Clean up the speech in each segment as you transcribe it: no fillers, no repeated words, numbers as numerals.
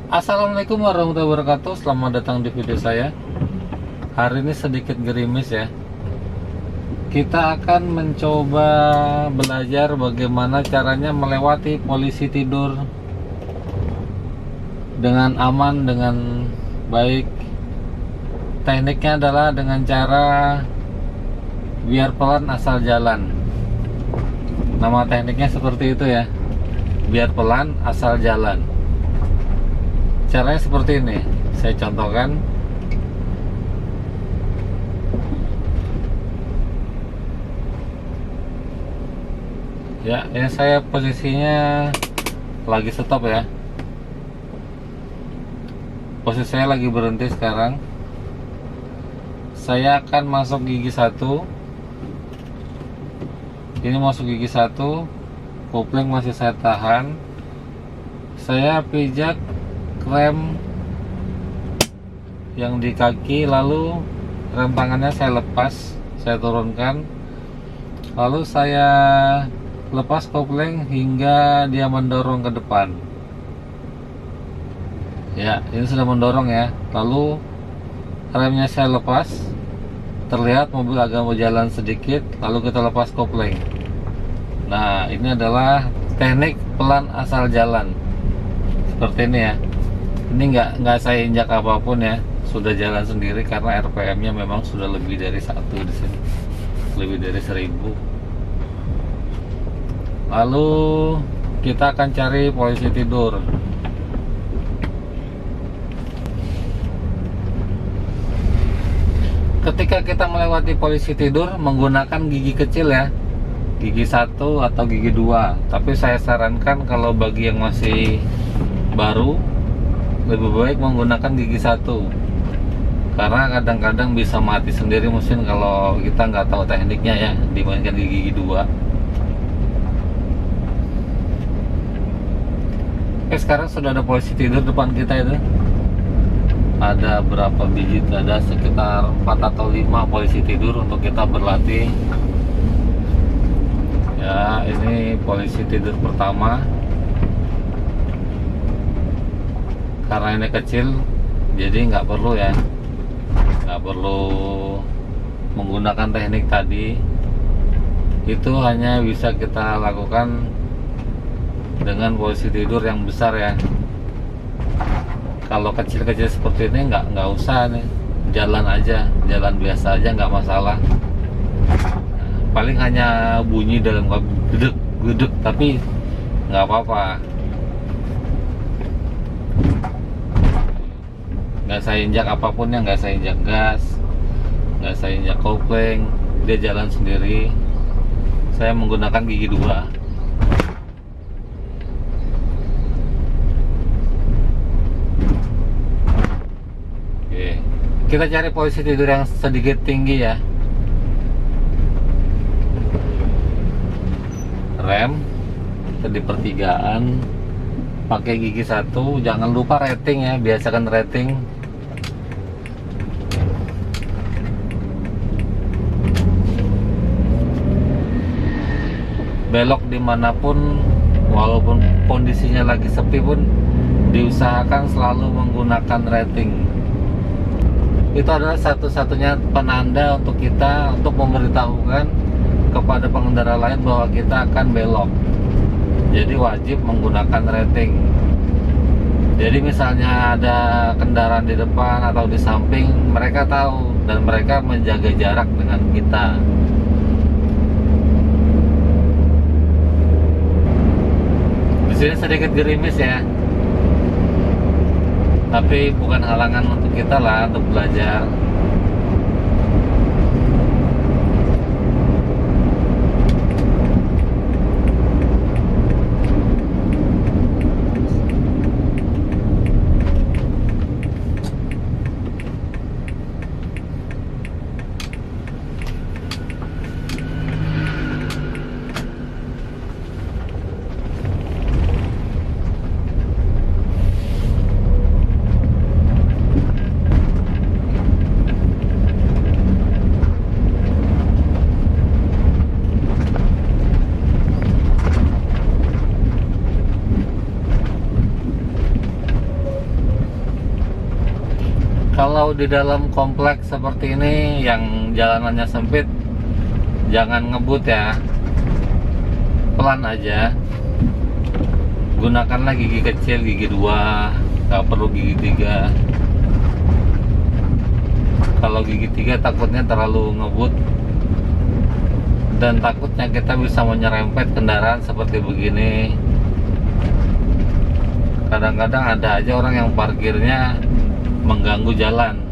Assalamualaikum warahmatullahi wabarakatuh. Selamat datang di video saya. Hari ini sedikit gerimis ya. Kita akan mencoba belajar bagaimana caranya melewati polisi tidur dengan aman, dengan baik. Tekniknya adalah dengan cara biar pelan asal jalan. Nama tekniknya seperti itu ya. Biar pelan asal jalan. Caranya seperti ini, saya contohkan. Ya, ini saya posisinya lagi stop ya. Posisi saya lagi berhenti sekarang. Saya akan masuk gigi 1. Ini masuk gigi 1. Kopling masih saya tahan. Saya pijak rem yang di kaki, lalu rem tangannya saya lepas, saya turunkan, lalu saya lepas kopling hingga dia mendorong ke depan. Ya, ini sudah mendorong ya. Lalu remnya saya lepas, terlihat mobil agak mau jalan sedikit, lalu kita lepas kopling. Nah, ini adalah teknik pelan asal jalan, seperti ini ya. Ini nggak saya injak apapun ya, sudah jalan sendiri karena RPM-nya memang sudah lebih dari 1 di sini, lebih dari 1000. Lalu kita akan cari polisi tidur. Ketika kita melewati polisi tidur menggunakan gigi kecil ya, gigi 1 atau gigi 2. Tapi saya sarankan kalau bagi yang masih baru, lebih baik menggunakan gigi 1, karena kadang-kadang bisa mati sendiri mesin kalau kita nggak tahu tekniknya ya, dibandingkan gigi 2. Sekarang sudah ada polisi tidur depan kita itu. Ada berapa biji? Ada sekitar 4 atau 5 polisi tidur untuk kita berlatih ya. Ini polisi tidur pertama. Karena ini kecil, jadi nggak perlu ya, nggak perlu menggunakan teknik tadi. Itu hanya bisa kita lakukan dengan posisi tidur yang besar ya. Kalau kecil-kecil seperti ini nggak usah nih, jalan aja, jalan biasa aja nggak masalah. Paling hanya bunyi dalam gedek, tapi nggak apa-apa. Nggak saya injak apapun ya, nggak saya injak gas, nggak saya injak kopling, dia jalan sendiri. Saya menggunakan gigi 2. Oke, kita cari posisi tidur yang sedikit tinggi ya. Rem kita di pertigaan, pakai gigi 1. Jangan lupa rating ya, biasakan rating. Belok dimanapun, walaupun kondisinya lagi sepi pun, diusahakan selalu menggunakan rating. Itu adalah satu-satunya penanda untuk kita, untuk memberitahukan kepada pengendara lain bahwa kita akan belok. Jadi wajib menggunakan rating. Jadi misalnya ada kendaraan di depan atau di samping, mereka tahu dan mereka menjaga jarak dengan kita. Di sini sedikit gerimis ya, tapi bukan halangan untuk kita lah untuk belajar. Kalau di dalam kompleks seperti ini yang jalanannya sempit, jangan ngebut ya, pelan aja. Gunakanlah gigi kecil, gigi 2, nggak perlu gigi 3. Kalau gigi 3 takutnya terlalu ngebut, dan takutnya kita bisa menyerempet kendaraan seperti begini. Kadang-kadang ada aja orang yang parkirnya mengganggu jalan.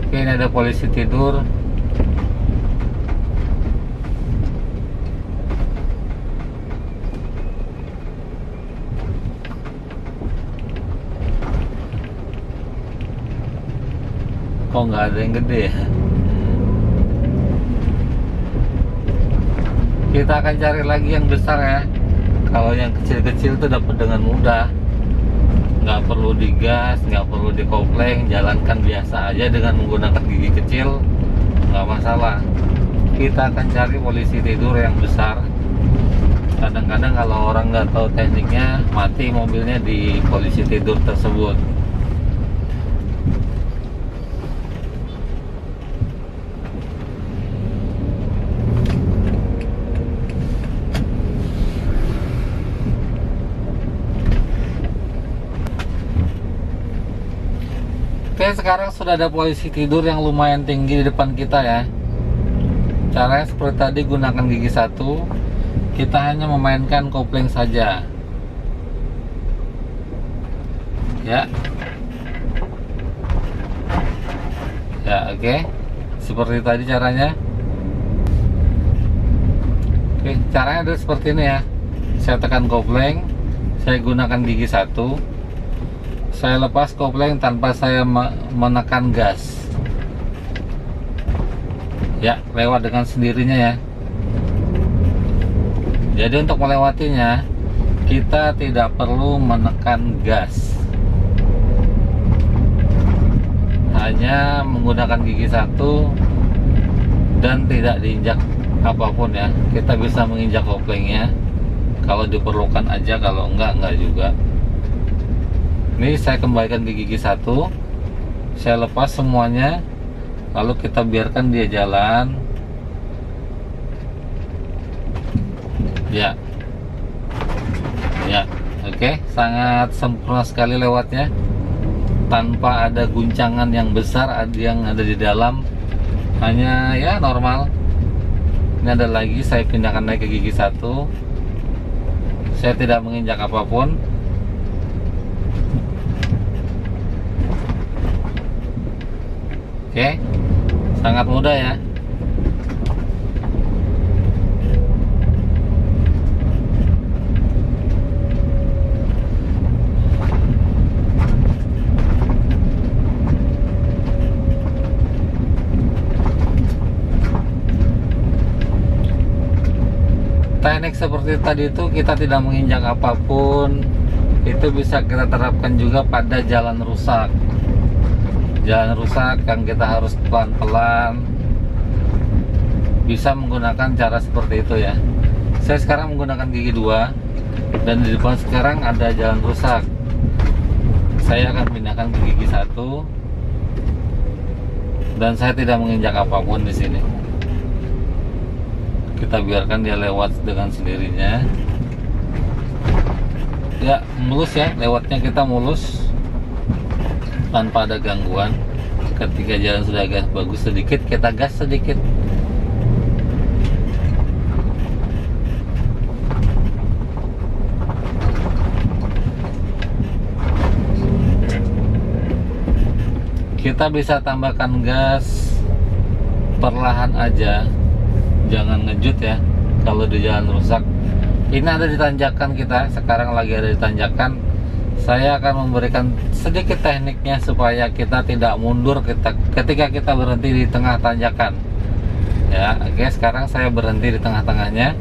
Oke, ini ada polisi tidur. Kok nggak ada yang gede ya? Kita akan cari lagi yang besar ya. Kalau yang kecil-kecil itu dapat dengan mudah, nggak perlu digas, nggak perlu dikopleng, jalankan biasa aja dengan menggunakan gigi kecil, nggak masalah. Kita akan cari polisi tidur yang besar. Kadang-kadang kalau orang nggak tahu tekniknya, mati mobilnya di polisi tidur tersebut. Oke, sekarang sudah ada polisi tidur yang lumayan tinggi di depan kita ya. Caranya seperti tadi, gunakan gigi 1. Kita hanya memainkan kopling saja. Ya. Ya, oke. Seperti tadi caranya. Oke, caranya adalah seperti ini ya. Saya tekan kopling, saya gunakan gigi 1. Saya lepas kopling tanpa saya menekan gas. Ya, lewat dengan sendirinya ya. Jadi untuk melewatinya, kita tidak perlu menekan gas. Hanya menggunakan gigi 1 dan tidak diinjak apapun ya. Kita bisa menginjak koplingnya kalau diperlukan aja, kalau enggak juga. Ini saya kembalikan ke gigi 1, saya lepas semuanya, lalu kita biarkan dia jalan. Ya, oke, sangat sempurna sekali lewatnya, tanpa ada guncangan yang besar yang ada di dalam, hanya ya normal. Ini ada lagi, saya pindahkan naik ke gigi 1, saya tidak menginjak apapun. Oke, sangat mudah ya. Teknik seperti tadi itu kita tidak menginjak apapun, itu bisa kita terapkan juga pada jalan rusak. Jalan rusak yang kita harus pelan-pelan, bisa menggunakan cara seperti itu ya. Saya sekarang menggunakan gigi 2, dan di depan sekarang ada jalan rusak. Saya akan pindahkan ke gigi 1, dan saya tidak menginjak apapun di sini. Kita biarkan dia lewat dengan sendirinya. Ya, mulus ya, lewatnya kita mulus tanpa ada gangguan. Ketika jalan sudah agak bagus sedikit, kita gas sedikit. Kita bisa tambahkan gas perlahan aja, jangan ngejut ya kalau di jalan rusak. Ini ada di tanjakan, kita sekarang lagi ada di tanjakan. Saya akan memberikan sedikit tekniknya supaya kita tidak mundur ketika kita berhenti di tengah tanjakan. Ya, oke, sekarang saya berhenti di tengah-tengahnya.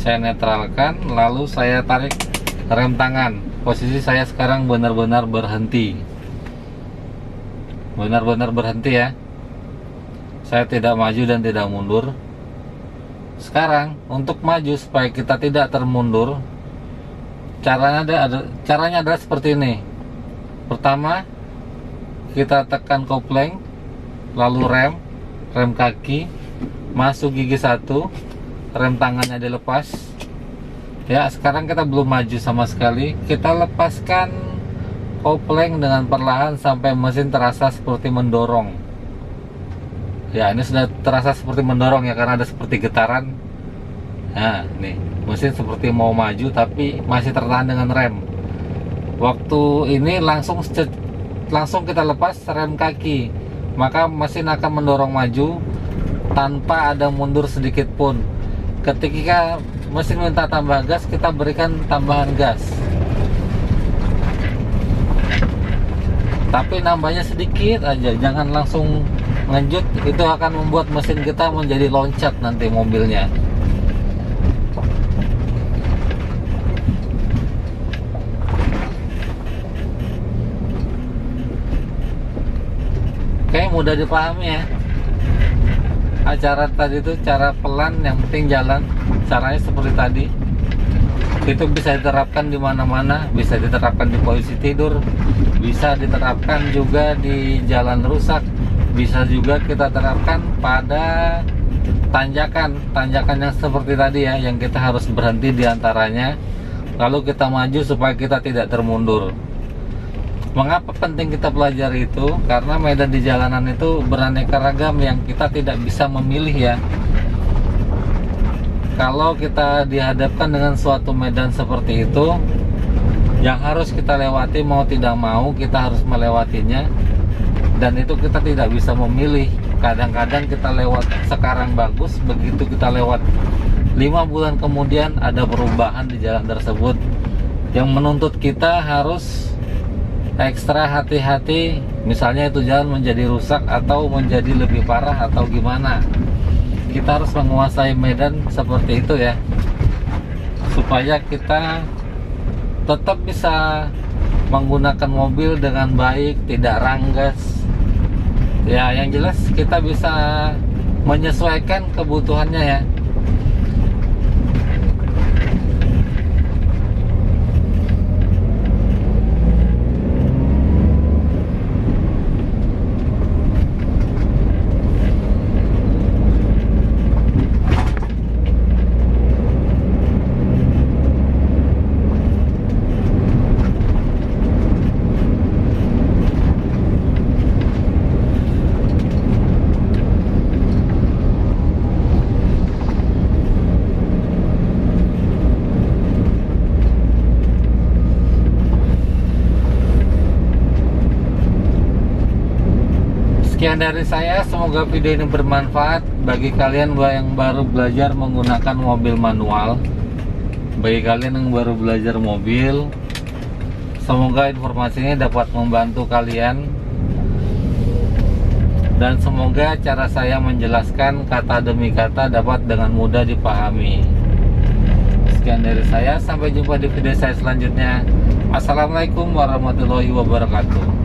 Saya netralkan, lalu saya tarik rem tangan. Posisi saya sekarang benar-benar berhenti. Benar-benar berhenti ya. Saya tidak maju dan tidak mundur. Sekarang untuk maju supaya kita tidak termundur, caranya adalah seperti ini. Pertama, kita tekan kopling, lalu rem kaki, masuk gigi 1, rem tangannya dilepas. Ya, sekarang kita belum maju sama sekali. Kita lepaskan kopling dengan perlahan sampai mesin terasa seperti mendorong. Ya, ini sudah terasa seperti mendorong ya, karena ada seperti getaran. Nah, nih, mesin seperti mau maju tapi masih tertahan dengan rem. Waktu ini langsung kita lepas rem kaki, maka mesin akan mendorong maju tanpa ada mundur sedikit pun. Ketika mesin minta tambah gas, kita berikan tambahan gas, tapi nambahnya sedikit aja, jangan langsung ngejut. Itu akan membuat mesin kita menjadi loncat nanti mobilnya. Oke, mudah dipahami ya. Acara tadi itu cara pelan, yang penting jalan. Caranya seperti tadi. Itu bisa diterapkan di mana-mana, bisa diterapkan di posisi tidur, bisa diterapkan juga di jalan rusak, bisa juga kita terapkan pada tanjakan yang seperti tadi ya, yang kita harus berhenti di antaranya, lalu kita maju supaya kita tidak termundur. Mengapa penting kita pelajari itu? Karena medan di jalanan itu beraneka ragam yang kita tidak bisa memilih ya. Kalau kita dihadapkan dengan suatu medan seperti itu, yang harus kita lewati mau tidak mau kita harus melewatinya, dan itu kita tidak bisa memilih. Kadang-kadang kita lewat sekarang bagus, begitu kita lewat 5 bulan kemudian ada perubahan di jalan tersebut yang menuntut kita harus ekstra hati-hati. Misalnya itu jalan menjadi rusak atau menjadi lebih parah atau gimana, kita harus menguasai medan seperti itu ya, supaya kita tetap bisa menggunakan mobil dengan baik, tidak ranggas ya. Yang jelas kita bisa menyesuaikan kebutuhannya ya. Sekian dari saya, semoga video ini bermanfaat bagi kalian yang baru belajar menggunakan mobil manual. Bagi kalian yang baru belajar mobil, semoga informasinya dapat membantu kalian, dan semoga cara saya menjelaskan kata demi kata dapat dengan mudah dipahami. Sekian dari saya, sampai jumpa di video saya selanjutnya. Assalamualaikum warahmatullahi wabarakatuh.